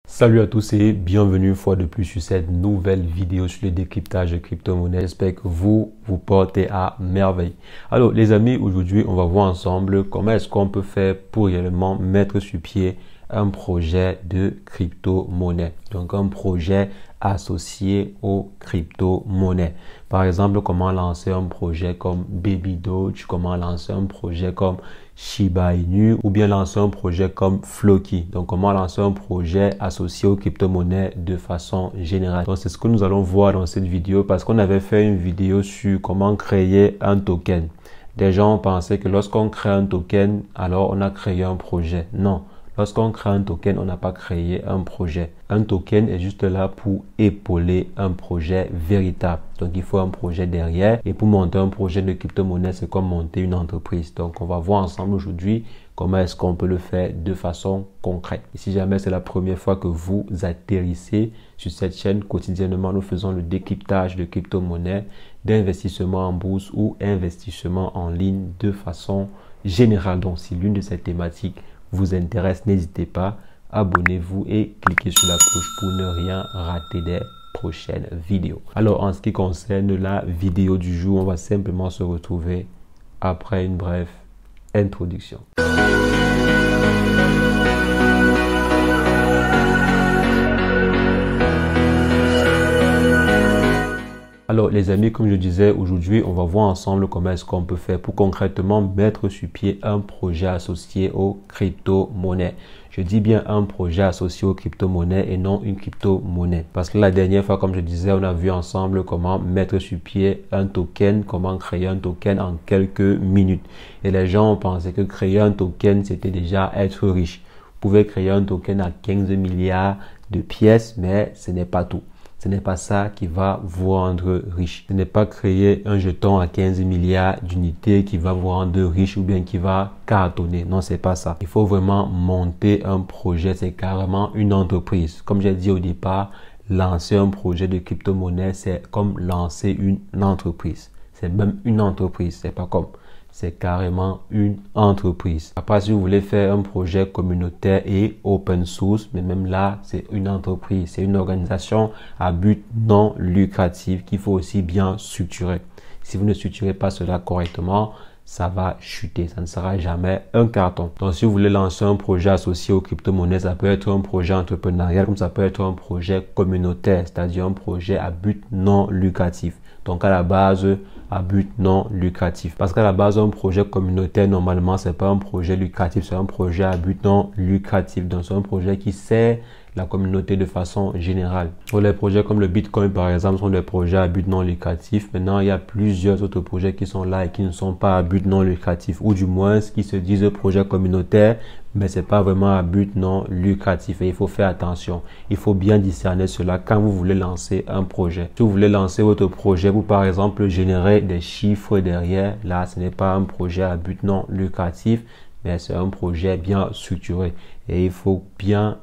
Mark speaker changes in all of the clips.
Speaker 1: Salut à tous et bienvenue une fois de plus sur cette nouvelle vidéo sur le décryptage de crypto-monnaies. J'espère que vous portez à merveille. Alors les amis, aujourd'hui on va voir ensemble comment est-ce qu'on peut faire pour réellement mettre sur pied un projet de crypto-monnaie. Donc un projet associé aux crypto-monnaies. Par exemple, comment lancer un projet comme Baby Doge, comment lancer un projet comme Shiba Inu ou bien lancer un projet comme Floki. Donc, comment lancer un projet associé aux crypto-monnaies de façon générale. Donc, c'est ce que nous allons voir dans cette vidéo parce qu'on avait fait une vidéo sur comment créer un token. Des gens pensaient que lorsqu'on crée un token, alors on a créé un projet. Non. Lorsqu'on crée un token, on n'a pas créé un projet. Un token est juste là pour épauler un projet véritable. Donc, il faut un projet derrière. Et pour monter un projet de crypto-monnaie, c'est comme monter une entreprise. Donc, on va voir ensemble aujourd'hui comment est-ce qu'on peut le faire de façon concrète. Et si jamais c'est la première fois que vous atterrissez sur cette chaîne, quotidiennement, nous faisons le décryptage de crypto-monnaie, d'investissement en bourse ou investissement en ligne de façon générale. Donc, si l'une de ces thématiques vous intéresse, n'hésitez pas, abonnez-vous et cliquez sur la cloche pour ne rien rater des prochaines vidéos. Alors, en ce qui concerne la vidéo du jour, on va simplement se retrouver après une brève introduction. Alors les amis, comme je disais, aujourd'hui, on va voir ensemble comment est-ce qu'on peut faire pour concrètement mettre sur pied un projet associé aux crypto-monnaies. Je dis bien un projet associé aux crypto-monnaies et non une crypto-monnaie. Parce que la dernière fois, comme je disais, on a vu ensemble comment mettre sur pied un token, comment créer un token en quelques minutes. Et les gens pensaient que créer un token, c'était déjà être riche. Vous pouvez créer un token à 15 milliards de pièces, mais ce n'est pas tout. Ce n'est pas ça qui va vous rendre riche. Ce n'est pas créer un jeton à 15 milliards d'unités qui va vous rendre riche ou bien qui va cartonner. Non, c'est pas ça. Il faut vraiment monter un projet. C'est carrément une entreprise. Comme j'ai dit au départ, lancer un projet de crypto-monnaie, c'est comme lancer une entreprise. C'est même une entreprise. C'est pas comme. C'est carrément une entreprise. Après, si vous voulez faire un projet communautaire et open source, mais même là, c'est une entreprise, c'est une organisation à but non lucratif qu'il faut aussi bien structurer. Si vous ne structurez pas cela correctement, ça va chuter, ça ne sera jamais un carton. Donc, si vous voulez lancer un projet associé aux crypto-monnaies, ça peut être un projet entrepreneurial, comme ça peut être un projet communautaire, c'est-à-dire un projet à but non lucratif. Donc, à la base, à but non lucratif. Parce qu'à la base, un projet communautaire, normalement, c'est pas un projet lucratif, c'est un projet à but non lucratif. Donc, c'est un projet qui sert la communauté de façon générale. Pour les projets comme le Bitcoin, par exemple, sont des projets à but non lucratif. Maintenant, il y a plusieurs autres projets qui sont là et qui ne sont pas à but non lucratif, ou du moins, qui se disent projets communautaires, mais c'est pas vraiment à but non lucratif. Et il faut faire attention. Il faut bien discerner cela quand vous voulez lancer un projet. Si vous voulez lancer votre projet pour, par exemple, générer des chiffres derrière, là, ce n'est pas un projet à but non lucratif, mais c'est un projet bien structuré et il faut bien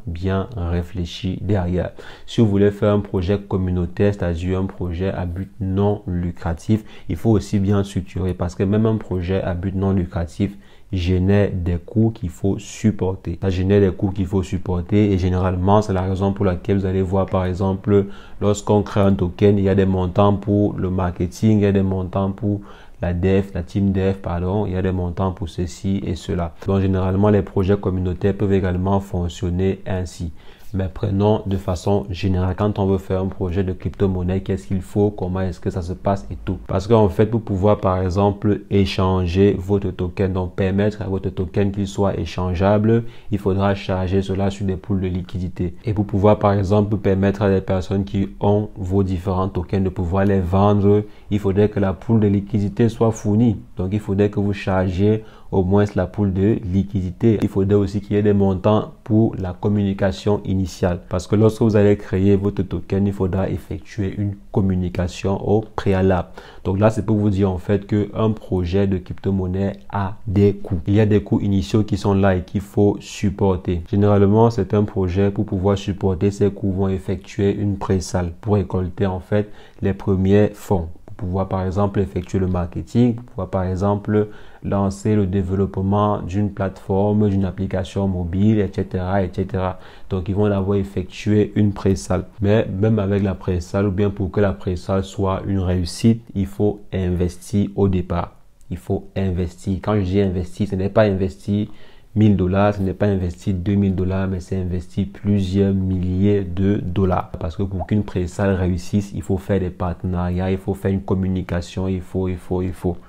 Speaker 1: réfléchir derrière. Si vous voulez faire un projet communautaire, c'est-à-dire un projet à but non lucratif, il faut aussi bien structurer parce que même un projet à but non lucratif génère des coûts qu'il faut supporter. Ça génère des coûts qu'il faut supporter et généralement, c'est la raison pour laquelle vous allez voir, par exemple, lorsqu'on crée un token, il y a des montants pour le marketing, il y a des montants pour la team dev, pardon, il y a des montants pour ceci et cela. Donc, généralement, les projets communautaires peuvent également fonctionner ainsi. Mais prenons de façon générale, quand on veut faire un projet de crypto-monnaie, qu'est-ce qu'il faut, comment est-ce que ça se passe et tout. Parce qu'en fait, pour pouvoir, par exemple, échanger votre token, donc permettre à votre token qu'il soit échangeable, il faudra charger cela sur des pools de liquidité. Et pour pouvoir, par exemple, permettre à des personnes qui ont vos différents tokens de pouvoir les vendre, il faudrait que la pool de liquidité soit fournie. Donc, il faudrait que vous chargiez au moins la pool de liquidité. Il faudrait aussi qu'il y ait des montants pour la communication initiale. Parce que lorsque vous allez créer votre token, il faudra effectuer une communication au préalable. Donc là, c'est pour vous dire en fait qu'un projet de crypto-monnaie a des coûts. Il y a des coûts initiaux qui sont là et qu'il faut supporter. Généralement, c'est un projet pour pouvoir supporter ces coûts vont effectuer une pré-sale pour récolter en fait les premiers fonds. pouvoir par exemple effectuer le marketing, pour pouvoir par exemple lancer le développement d'une plateforme, d'une application mobile, etc., etc. Donc, ils vont d'abord effectuer une pré-sale. Mais même avec la pré-sale, ou bien pour que la pré-sale soit une réussite, il faut investir au départ. Il faut investir. Quand je dis investir, ce n'est pas investir 1000 $, ce n'est pas investir 2000 $, mais c'est investir plusieurs milliers de dollars. Parce que pour qu'une pré-sale réussisse, il faut faire des partenariats, il faut faire une communication, il faut.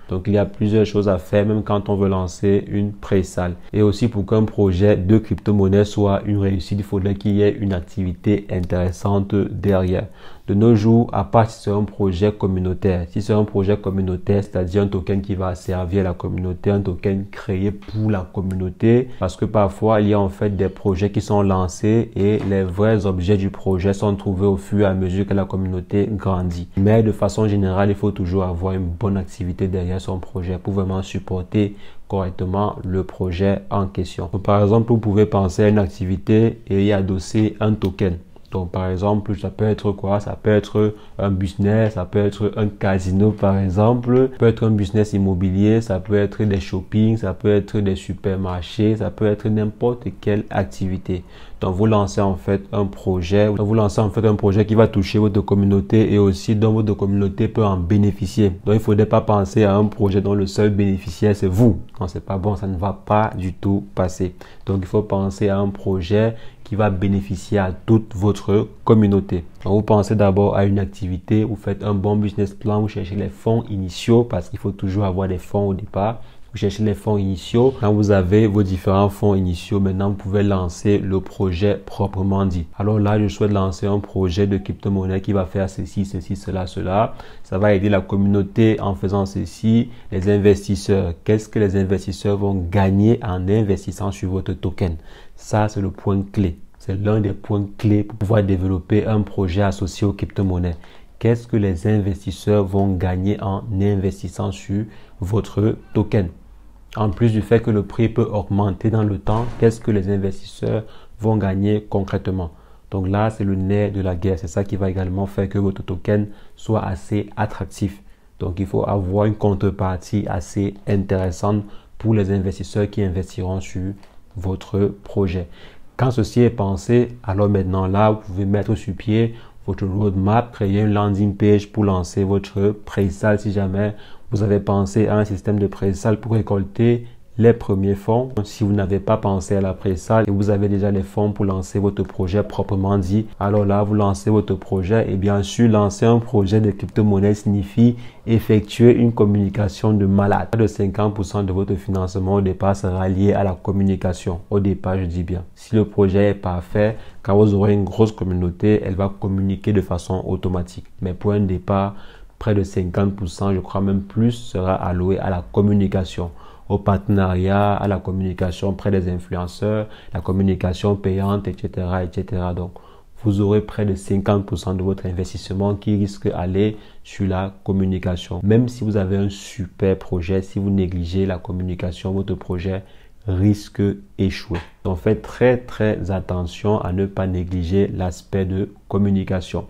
Speaker 1: Donc, il y a plusieurs choses à faire, même quand on veut lancer une pré-sale. Et aussi, pour qu'un projet de crypto-monnaie soit une réussite, il faudrait qu'il y ait une activité intéressante derrière. De nos jours, à part si c'est un projet communautaire, c'est-à-dire un token qui va servir à la communauté, un token créé pour la communauté, parce que parfois, il y a en fait des projets qui sont lancés et les vrais objets du projet sont trouvés au fur et à mesure que la communauté grandit. Mais de façon générale, il faut toujours avoir une bonne activité derrière son projet pour vraiment supporter correctement le projet en question. Donc, par exemple, vous pouvez penser à une activité et y adosser un token. Donc, par exemple, ça peut être quoi? Ça peut être un business, ça peut être un casino, par exemple. Ça peut être un business immobilier, ça peut être des shopping, ça peut être des supermarchés, ça peut être n'importe quelle activité. Donc, vous lancez en fait un projet. Qui va toucher votre communauté et aussi dont votre communauté peut en bénéficier. Donc, il ne faudrait pas penser à un projet dont le seul bénéficiaire, c'est vous. Non, c'est pas bon, ça ne va pas du tout passer. Donc, il faut penser à un projet qui va bénéficier à toute votre communauté. Donc, vous pensez d'abord à une activité, vous faites un bon business plan, vous cherchez les fonds initiaux parce qu'il faut toujours avoir des fonds au départ. Vous cherchez les fonds initiaux. Quand vous avez vos différents fonds initiaux, maintenant vous pouvez lancer le projet proprement dit. Alors là, je souhaite lancer un projet de crypto-monnaie qui va faire ceci, cela. Ça va aider la communauté en faisant ceci. Les investisseurs, qu'est-ce que les investisseurs vont gagner en investissant sur votre token? Ça, c'est le point clé. C'est l'un des points clés pour pouvoir développer un projet associé aux crypto-monnaies. Qu'est-ce que les investisseurs vont gagner en investissant sur votre token? En plus du fait que le prix peut augmenter dans le temps, qu'est-ce que les investisseurs vont gagner concrètement? Donc là, c'est le nerf de la guerre. C'est ça qui va également faire que votre token soit assez attractif. Donc, il faut avoir une contrepartie assez intéressante pour les investisseurs qui investiront sur votre projet. Quand ceci est pensé, alors maintenant là, vous pouvez mettre sur pied votre roadmap, créer une landing page pour lancer votre pré-sale si jamais vous avez pensé à un système de pré-sale pour récolter les premiers fonds. Si vous n'avez pas pensé à la pré-sale et vous avez déjà les fonds pour lancer votre projet proprement dit, alors là, vous lancez votre projet et bien sûr, lancer un projet de crypto-monnaie signifie effectuer une communication de malade. De 50% de votre financement au départ sera lié à la communication. Au départ, je dis bien. Si le projet est parfait, quand vous aurez une grosse communauté, elle va communiquer de façon automatique. Mais pour un départ, près de 50%, je crois même plus, sera alloué à la communication, au partenariat, à la communication près des influenceurs, la communication payante, etc., etc. Donc, vous aurez près de 50% de votre investissement qui risque d'aller sur la communication. Même si vous avez un super projet, si vous négligez la communication, votre projet risque d'échouer. Donc, faites très attention à ne pas négliger l'aspect de communication.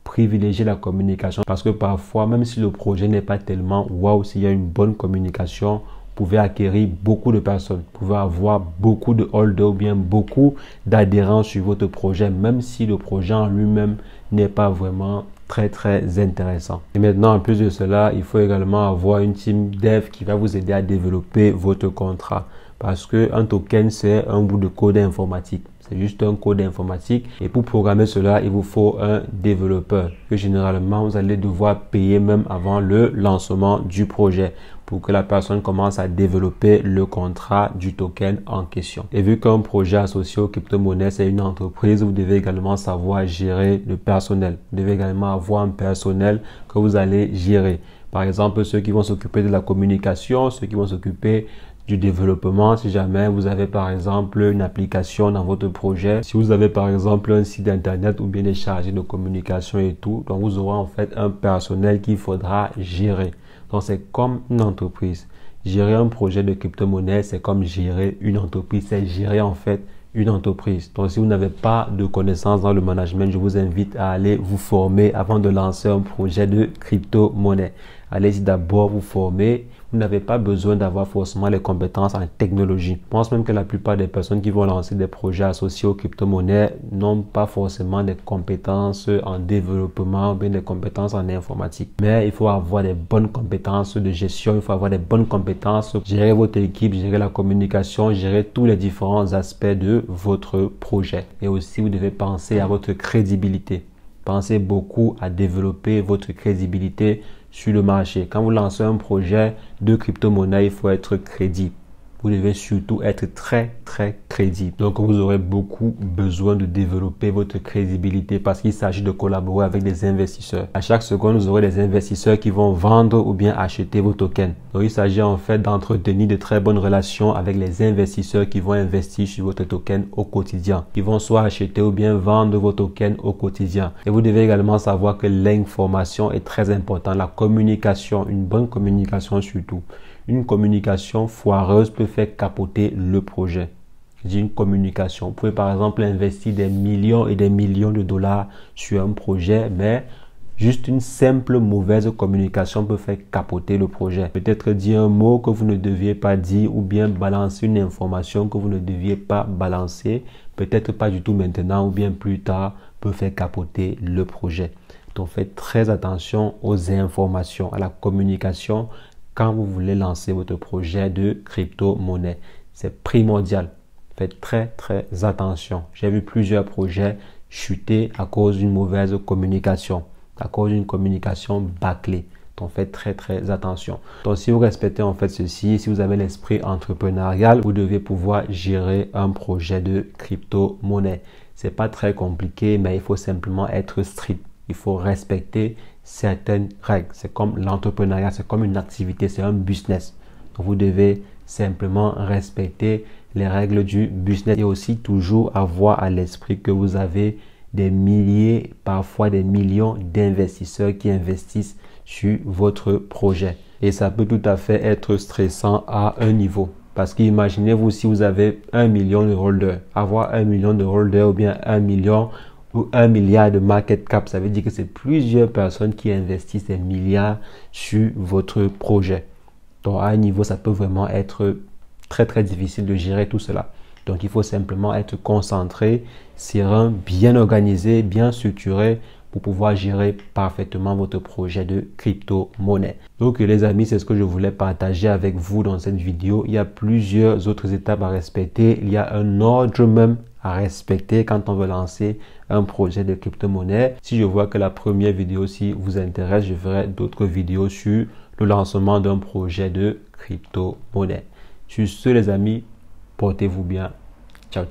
Speaker 1: Privilégier la communication parce que parfois, même si le projet n'est pas tellement waouh, s'il y a une bonne communication, vous pouvez acquérir beaucoup de personnes, vous pouvez avoir beaucoup de holders ou bien beaucoup d'adhérents sur votre projet, même si le projet en lui-même n'est pas vraiment très intéressant. Et maintenant, en plus de cela, il faut également avoir une team dev qui va vous aider à développer votre contrat parce qu'un token, c'est un bout de code informatique. C'est juste un code informatique et pour programmer cela, il vous faut un développeur que généralement, vous allez devoir payer même avant le lancement du projet pour que la personne commence à développer le contrat du token en question. Et vu qu'un projet associé aux crypto-monnaies, c'est une entreprise, vous devez également savoir gérer le personnel. Vous devez également avoir un personnel que vous allez gérer. Par exemple, ceux qui vont s'occuper de la communication, ceux qui vont s'occuper du développement, si jamais vous avez par exemple une application dans votre projet, si vous avez par exemple un site internet ou bien des chargés de communication et tout, donc vous aurez en fait un personnel qu'il faudra gérer. Donc c'est comme une entreprise. Gérer un projet de crypto-monnaie, c'est comme gérer une entreprise, c'est gérer en fait une entreprise. Donc, si vous n'avez pas de connaissances dans le management, je vous invite à aller vous former avant de lancer un projet de crypto-monnaie. Allez-y d'abord vous former. Vous n'avez pas besoin d'avoir forcément les compétences en technologie. Je pense même que la plupart des personnes qui vont lancer des projets associés aux crypto-monnaies n'ont pas forcément des compétences en développement ou bien des compétences en informatique. Mais il faut avoir des bonnes compétences de gestion, il faut avoir des bonnes compétences, gérer votre équipe, gérer la communication, gérer tous les différents aspects de votre projet. Et aussi, vous devez penser à votre crédibilité. Pensez beaucoup à développer votre crédibilité sur le marché. Quand vous lancez un projet de crypto-monnaie, il faut être crédible. Vous devez surtout être très crédible. Donc, vous aurez beaucoup besoin de développer votre crédibilité parce qu'il s'agit de collaborer avec des investisseurs. À chaque seconde, vous aurez des investisseurs qui vont vendre ou bien acheter vos tokens. Donc, il s'agit en fait d'entretenir de très bonnes relations avec les investisseurs qui vont investir sur votre token au quotidien. Ils vont soit acheter ou bien vendre vos tokens au quotidien. Et vous devez également savoir que l'information est très importante. La communication, une bonne communication surtout. Une communication foireuse peut faire capoter le projet. Je dis une communication. Vous pouvez par exemple investir des millions et des millions de dollars sur un projet, mais juste une simple mauvaise communication peut faire capoter le projet. Peut-être dire un mot que vous ne deviez pas dire ou bien balancer une information que vous ne deviez pas balancer. Peut-être pas du tout maintenant ou bien plus tard peut faire capoter le projet. Donc faites très attention aux informations, à la communication quand vous voulez lancer votre projet de crypto-monnaie. C'est primordial. Faites très attention. J'ai vu plusieurs projets chuter à cause d'une mauvaise communication, à cause d'une communication bâclée. Donc faites très attention. Donc si vous respectez en fait ceci, si vous avez l'esprit entrepreneurial, vous devez pouvoir gérer un projet de crypto-monnaie. C'est pas très compliqué, mais il faut simplement être strict. Il faut respecter certaines règles. C'est comme l'entrepreneuriat, c'est comme une activité, c'est un business. Donc vous devez simplement respecter les règles du business et aussi toujours avoir à l'esprit que vous avez des milliers, parfois des millions d'investisseurs qui investissent sur votre projet. Et ça peut tout à fait être stressant à un niveau. Parce qu'imaginez-vous si vous avez 1 million de holders. Avoir 1 million de holders ou bien 1 million ou 1 milliard de market cap, ça veut dire que c'est plusieurs personnes qui investissent des milliards sur votre projet. Donc à un niveau, ça peut vraiment être très difficile de gérer tout cela. Donc il faut simplement être concentré, serein, bien organisé, bien structuré pour pouvoir gérer parfaitement votre projet de crypto-monnaie. Donc les amis, c'est ce que je voulais partager avec vous dans cette vidéo. Il y a plusieurs autres étapes à respecter. Il y a un ordre même à respecter quand on veut lancer un projet de crypto-monnaie. Si je vois que la première vidéo si vous intéresse, je ferai d'autres vidéos sur le lancement d'un projet de crypto-monnaie. Sur ce les amis, portez-vous bien. Ciao.